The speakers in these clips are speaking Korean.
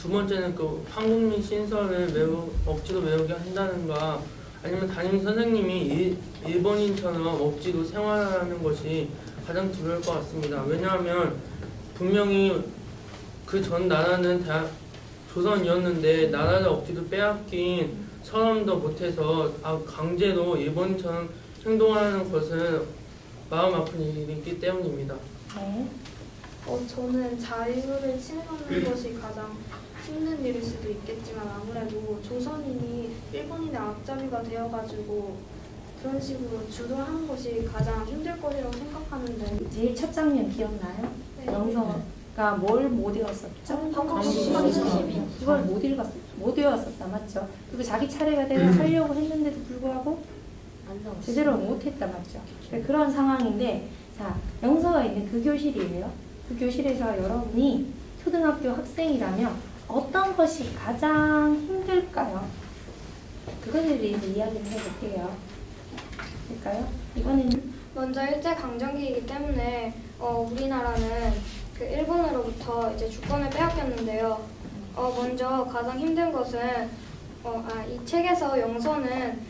두 번째는 그 한국민 신설을 억지로 외우게 한다는가, 아니면 담임 선생님이 일본인처럼 억지로 생활하는 것이 가장 두려울 것 같습니다. 왜냐하면 분명히 그 전 나라는 조선이었는데 나라를 억지로 빼앗긴 사람도 못해서 강제로 일본처럼 행동하는 것은 마음 아픈 일이기 때문입니다. 네. 저는 자유를 침해받는 것이 가장 힘든 일일 수도 있겠지만 아무래도 조선인이 일본인의 앞잡이가 되어가지고 그런 식으로 주도하는 것이 가장 힘들 것이라고 생각하는데 제일 첫 장면 기억나요? 네. 영서가 뭘 못 외웠었죠? 이걸 못 외웠었다, 맞죠? 그리고 자기 차례가 돼서 하려고 했는데도 불구하고 제대로 못했다, 맞죠? 그런 상황인데, 자, 영서가 있는 그 교실이에요. 그 교실에서 여러분이 초등학교 학생이라면 어떤 것이 가장 힘들까요? 그것에 대해서 이야기를 해볼게요. 될까요? 이거는 먼저 일제강점기이기 때문에 우리나라는 그 일본으로부터 이제 주권을 빼앗겼는데요. 먼저 가장 힘든 것은 이 책에서 영서는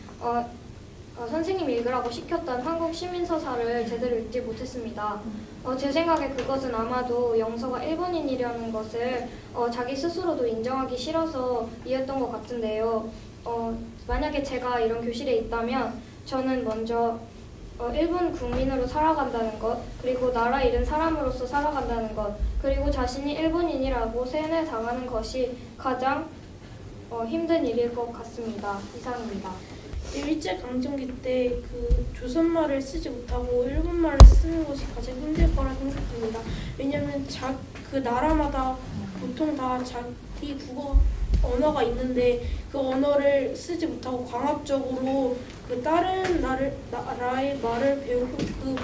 선생님이 읽으라고 시켰던 한국 시민서사를 제대로 읽지 못했습니다. 제 생각에 그것은 아마도 영서가 일본인이라는 것을 자기 스스로도 인정하기 싫어서 이했던 것 같은데요. 만약에 제가 이런 교실에 있다면 저는 먼저 일본 국민으로 살아간다는 것, 그리고 나라 잃은 사람으로서 살아간다는 것, 그리고 자신이 일본인이라고 세뇌당하는 것이 가장 힘든 일일 것 같습니다. 이상입니다. 일제강점기 때 그 조선말을 쓰지 못하고 일본말을 쓰는 것이 가장 힘들 거라 생각합니다. 왜냐하면 그 나라마다 보통 다 자기 국어 언어가 있는데 그 언어를 쓰지 못하고 광합적으로 그 다른 나라의 말을 배우고 그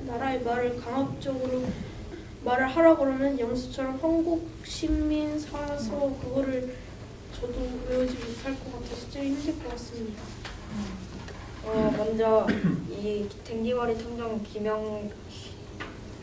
나라의 말을 강압적으로 말을 하라고 그러면 영수처럼 한국 신민 사서 그거를 저도 외우지 못할 것 같아서 제일 힘들 것 같습니다. 먼저 이 댕기머리 탐정 김영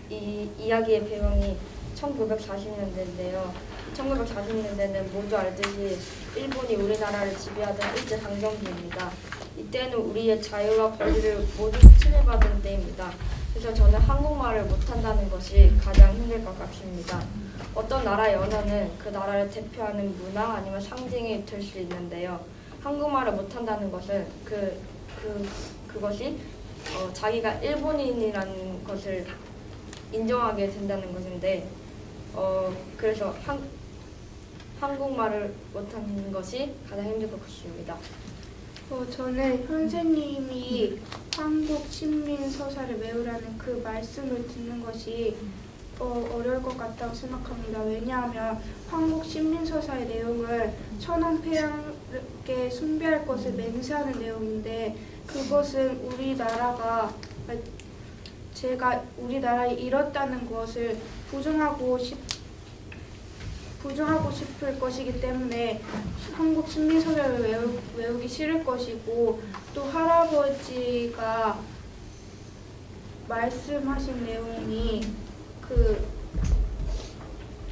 이 이야기의 배경이 1940년대인데요. 1940년대는 모두 알듯이 일본이 우리나라를 지배하던 일제강점기입니다. 이때는 우리의 자유와 권리를 모두 침해받은 때입니다. 그래서 저는 한국말을 못한다는 것이 가장 힘들 것 같습니다. 어떤 나라의 언어는 그 나라를 대표하는 문화 아니면 상징이 될 수 있는데요. 한국말을 못한다는 것은 그것이 자기가 일본인이라는 것을 인정하게 된다는 것인데 그래서 한국말을 못하는 것이 가장 힘들 것 같습니다. 저는 선생님이 한국 신민 서사를 외우라는 그 말씀을 듣는 것이 어려울 것 같다고 생각합니다. 왜냐하면 한국 신민 서사의 내용은 천황폐양께 숭배할 것을 맹세하는 내용인데 그것은 우리나라가 제가 우리나라를 잃었다는 것을 부정하고 싶을 것이기 때문에 한국 신민서사를 외우기 싫을 것이고 또 할아버지가 말씀하신 내용이 그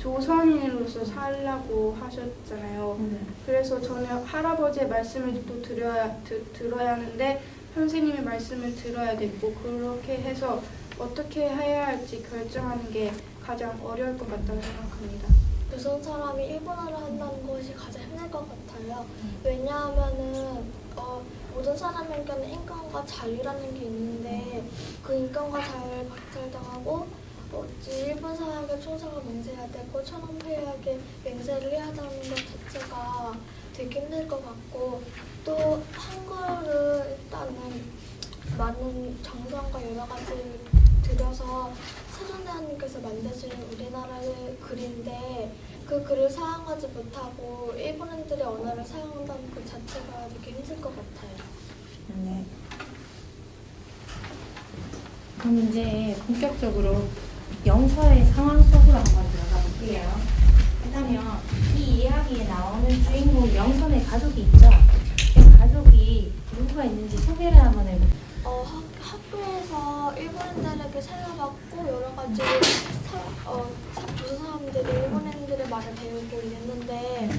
조선인으로서 살라고 하셨잖아요. 그래서 저는 할아버지의 말씀을 또 들어야 하는데 선생님의 말씀을 들어야 되고 그렇게 해서 어떻게 해야 할지 결정하는 게 가장 어려울 것 같다고 생각합니다. 조선 사람이 일본어를 한다는 것이 가장 힘들 것 같아요. 왜냐하면은 모든 사람에게는 인권과 자유라는 게 있는데 그 인권과 자유를 박탈당하고 일본 사람에게 충성을 맹세해야 되고 천황폐하게 맹세를 해야 되는 것 자체가 되게 힘들 것 같고 또 한글을 일단은 많은 정성과 여러 가지를 들여서 세종대왕님께서 만드신 우리나라의 글인데 그 글을 사용하지 못하고 일본인들의 언어를 사용한다는 그 자체가 되게 힘들 것 같아요. 네. 그럼 이제 본격적으로 영서의 상황 속으로 한번 들어가 볼게요. 그렇다면 이 이야기에 나오는 주인공 영선의 가족이 있죠? 그 가족이 누구가 있는지 소개를 한번 학교에서 일본인들에게 세뇌받고 여러 가지 조선 사람들이 일본인들의 말을 배우고 이랬는데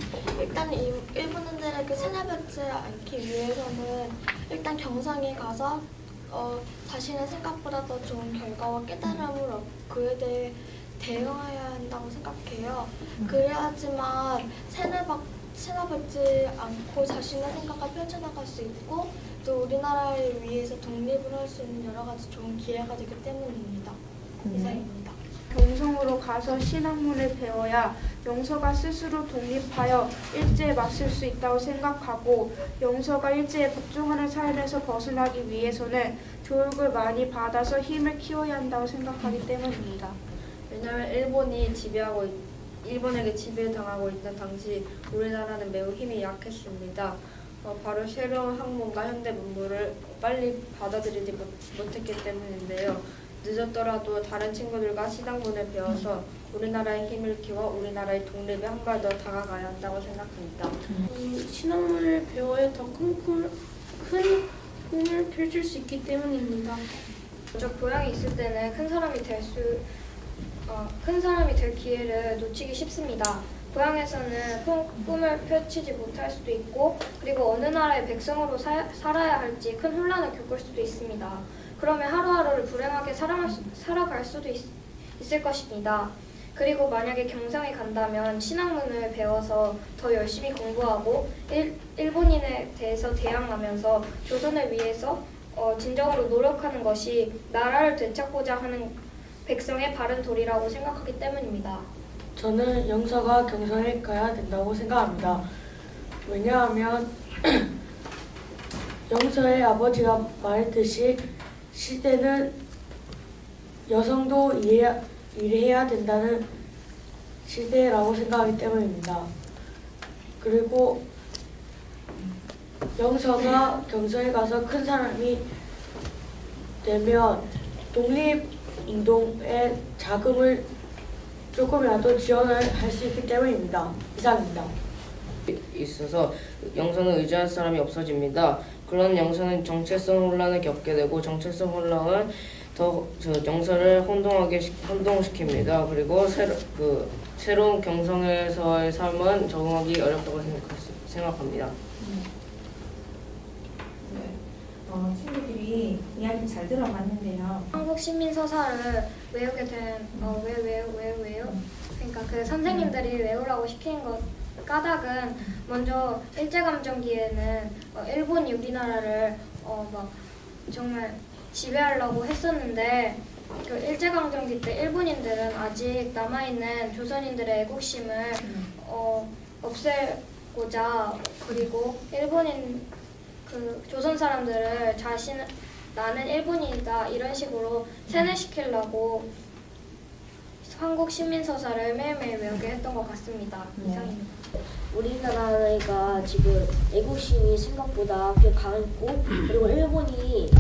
일단 일본인들에게 세뇌받지 않기 위해서는 일단 경상에 가서 자신의 생각보다 더 좋은 결과와 깨달음을 얻고 그에 대해 대응해야 한다고 생각해요. 그래야지만 세뇌받지 않고 자신의 생각을 펼쳐나갈 수 있고 또 우리나라를 위해서 독립을 할 수 있는 여러 가지 좋은 기회가 되기 때문입니다. 이상입니다. 경성으로 가서 신학문을 배워야 영서가 스스로 독립하여 일제에 맞설 수 있다고 생각하고 영서가 일제에 복종하는 삶에서 벗어나기 위해서는 교육을 많이 받아서 힘을 키워야 한다고 생각하기 때문입니다. 왜냐하면 일본에게 지배당하고 있던 당시 우리나라는 매우 힘이 약했습니다. 바로 새로운 학문과 현대 문물을 빨리 받아들이지 못했기 때문인데요. 늦었더라도 다른 친구들과 신학문을 배워서 우리나라의 힘을 키워 우리나라의 독립에 한 발 더 다가가야 한다고 생각합니다. 신학문을 배워야 더 큰 꿈을 펼칠 수 있기 때문입니다. 먼저 교양이 있을 때는 큰 사람이 될 기회를 놓치기 쉽습니다. 고향에서는 꿈을 펼치지 못할 수도 있고 그리고 어느 나라의 백성으로 살아야 할지 큰 혼란을 겪을 수도 있습니다. 그러면 하루하루를 불행하게 살아갈 수도 있을 것입니다. 그리고 만약에 경상에 간다면 신학문을 배워서 더 열심히 공부하고 일본인에 대해서 대항하면서 조선을 위해서 진정으로 노력하는 것이 나라를 되찾고자 하는 백성의 바른 도리라고 생각하기 때문입니다. 저는 영서가 경성에 가야 된다고 생각합니다. 왜냐하면 영서의 아버지가 말했듯이 시대는 여성도 일해야 된다는 시대라고 생각하기 때문입니다. 그리고 영서가 경성에 가서 큰 사람이 되면 독립운동에 자금을 조금이라도 지원을 할 수 있기 때문입니다. 이상입니다. 있어서 영서는 의지할 사람이 없어집니다. 그런 영서는 정체성 혼란을 겪게 되고 정체성 혼란은 더 영서를 혼동시킵니다. 그리고 새로운 경성에서의 삶은 적응하기 어렵다고 생각합니다. 친구들이 이야기 잘 들어봤는데요. 한국 시민 서사를 외우게 된 왜요? 그러니까 그 선생님들이 외우라고 시키는 것 까닭은 먼저 일제감정기에는 일본이 우리나라를 막 정말 지배하려고 했었는데 그 일제강점기 때 일본인들은 아직 남아있는 조선인들의 애국심을 없애고자 그리고 그 조선 사람들을 나는 일본인이다 이런 식으로 세뇌시키려고 한국 시민서사를 매일매일 외우게 했던 것 같습니다. 이상입니다. 우리나라가 지금 애국심이 생각보다 꽤 강했고 그리고 일본이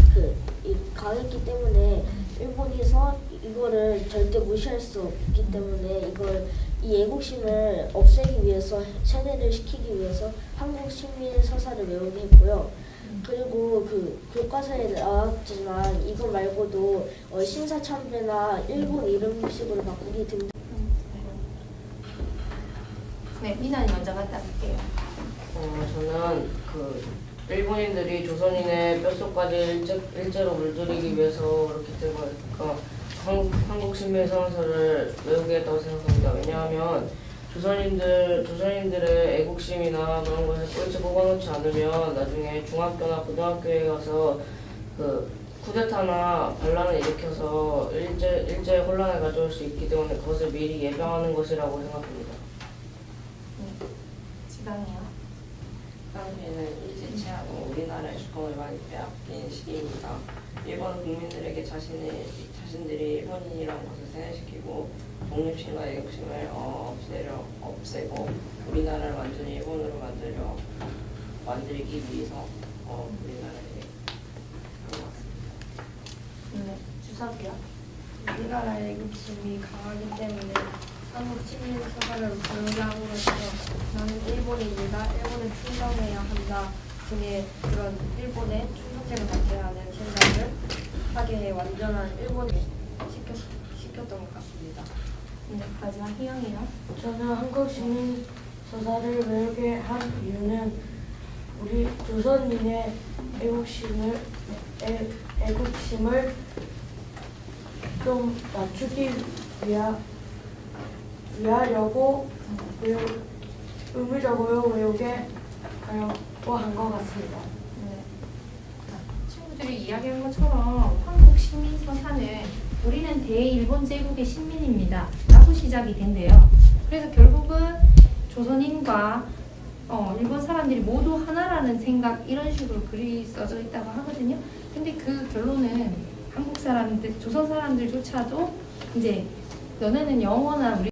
강했기 때문에 일본에서 이거를 절대 무시할 수 없기 때문에 이 애국심을 없애기 위해서 세뇌를 시키기 위해서 한국 시민 서사를 외우게 했고요. 그리고 교과서에 나왔지만 이거 말고도 신사참배나 일본 이름식으로 바꾸기 등등. 네, 미나님 먼저 갔다 올게요. 저는 일본인들이 조선인의 뼛속까지 일제로 물들이기 위해서 그렇게 된 거니까 한국 신민서사를 외우게 했다고 생각합니다. 왜냐하면 조선인들의 애국심이나 그런 것을 꿀찍 뽑아놓지 않으면 나중에 중학교나 고등학교에 가서 쿠데타나 반란을 일으켜서 일제 혼란을 가져올 수 있기 때문에 그것을 미리 예방하는 것이라고 생각합니다. 지방이요. 당시에는 일제 치하고 우리나라의 주권을 많이 빼앗긴 시기입니다. 일본 국민들에게 자신들이 일본인이라는 것을 세뇌시키고 독립심과 애국심을 없애고 우리나라를 완전히 일본으로 만들기 위해서 우리나라에 그런 것 같습니다. 주석이요. 우리나라의 애국심이 강하기 때문에 한국 시민 서사를 배우게 함으로써 나는 일본인이다. 일본에 충성해야 한다. 분이 그런 일본의 충성심을 갖게 하는 생각을 하게 해 완전한 일본을 시켰던 것 같습니다. 네, 마지막 희영이요. 저는 한국 시민 서사를 외우게 한 이유는 우리 조선인의 애국심을 좀 낮추기 위하려고 의무적으로 외우게 하려고 한 것 같습니다. 네. 친구들이 이야기한 것처럼 한국 시민 서사는 우리는 대일본 제국의 시민입니다 라고 시작이 된대요. 그래서 결국은 조선인과 일본 사람들이 모두 하나라는 생각, 이런 식으로 글이 써져 있다고 하거든요. 근데 그 결론은 한국 사람들, 조선 사람들조차도 이제 너네는 영원한 우리